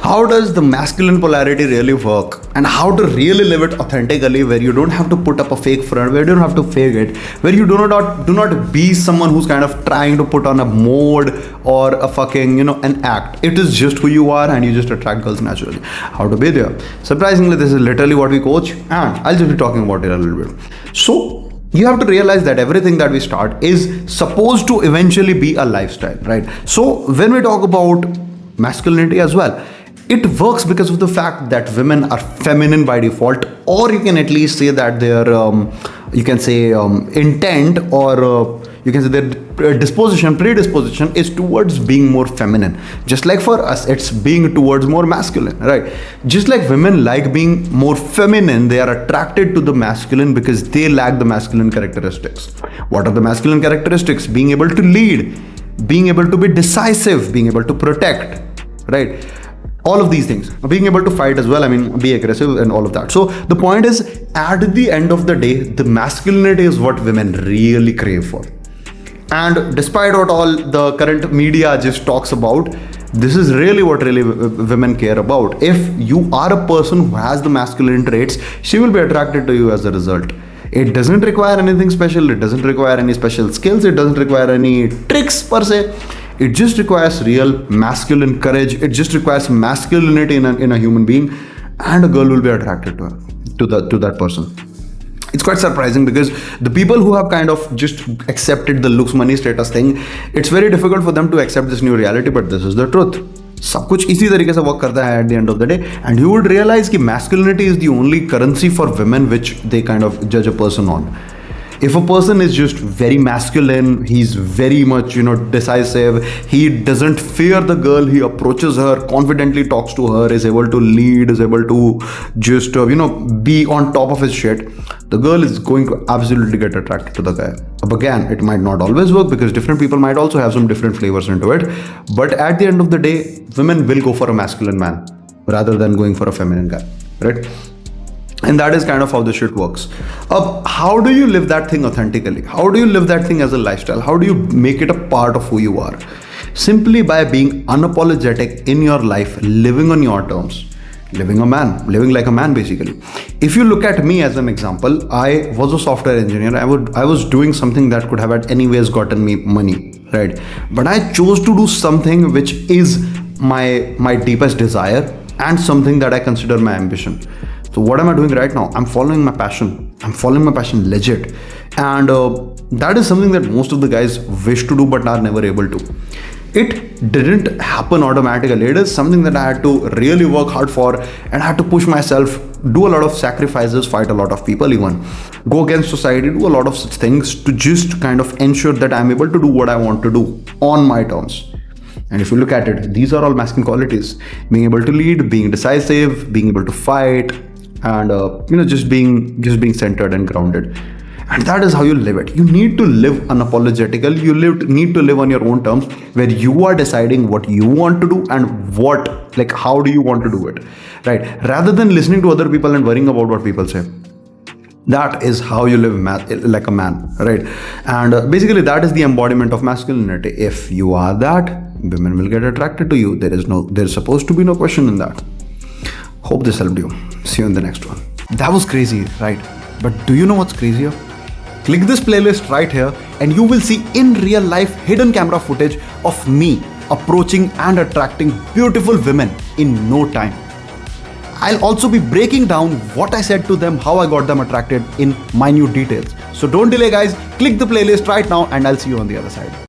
How does the masculine polarity really work, and how to really live it authentically, where you don't have to put up a fake front, where you don't have to fake it, where you do not be someone who's kind of trying to put on a mode or a fucking an act. It is just who you are, and you just attract girls naturally. How to be there? Surprisingly, this is literally what we coach, and I'll just be talking about it a little bit. So you have to realize that everything that we start is supposed to eventually be a lifestyle, right? So when we talk about masculinity as well, it works because of the fact that women are feminine by default, or you can at least say that their intent, or you can say their predisposition is towards being more feminine. Just like for us, it's being towards more masculine, right? Just like women like being more feminine, they are attracted to the masculine because they lack the masculine characteristics. What are the masculine characteristics? Being able to lead, being able to be decisive, being able to protect, right? All of these things, being able to fight as well, be aggressive and all of that. So the point is, at the end of the day, the masculinity is what women really crave for. And despite what all the current media just talks about, this is really what women care about. If you are a person who has the masculine traits, she will be attracted to you as a result. It doesn't require anything special. It doesn't require any special skills. It doesn't require any tricks per se. It just requires real masculine courage. It just requires masculinity in a human being, and a girl will be attracted to her, to that person. It's quite surprising because the people who have kind of just accepted the looks, money, status thing, it's very difficult for them to accept this new reality, but this is the truth. सब कुछ इसी तरीके से work करता है at the end of the day, and you would realize कि masculinity is the only currency for women which they kind of judge a person on. If a person is just very masculine, he's very much, decisive, he doesn't fear the girl, he approaches her, confidently talks to her, is able to lead, is able to just, be on top of his shit, the girl is going to absolutely get attracted to the guy. But again, it might not always work because different people might also have some different flavors into it. But at the end of the day, women will go for a masculine man rather than going for a feminine guy, right? And that is kind of how this shit works. How do you live that thing authentically? How do you live that thing as a lifestyle? How do you make it a part of who you are? Simply by being unapologetic in your life, living on your terms, living like a man basically. If you look at me as an example, I was a software engineer. I was doing something that could have at anyways gotten me money, right? But I chose to do something which is my deepest desire and something that I consider my ambition. So what am I doing right now? I'm following my passion. I'm following my passion legit. And that is something that most of the guys wish to do but are never able to. It didn't happen automatically. It is something that I had to really work hard for, and I had to push myself, do a lot of sacrifices, fight a lot of people even, go against society, do a lot of such things to just kind of ensure that I'm able to do what I want to do on my terms. And if you look at it, these are all masculine qualities. Being able to lead, being decisive, being able to fight, and just being centered and grounded. And that is how you live it. You need to live unapologetically. You need to live on your own terms, where you are deciding what you want to do and how do you want to do it, right? Rather than listening to other people and worrying about what people say. That is how you live like a man, right? And basically that is the embodiment of masculinity. If you are that, women will get attracted to you. There's supposed to be no question in that. Hope this helped you. See you in the next one. That was crazy, right? But do you know what's crazier? Click this playlist right here and you will see in real life hidden camera footage of me approaching and attracting beautiful women in no time. I'll also be breaking down what I said to them, how I got them attracted in minute details. So don't delay guys, click the playlist right now and I'll see you on the other side.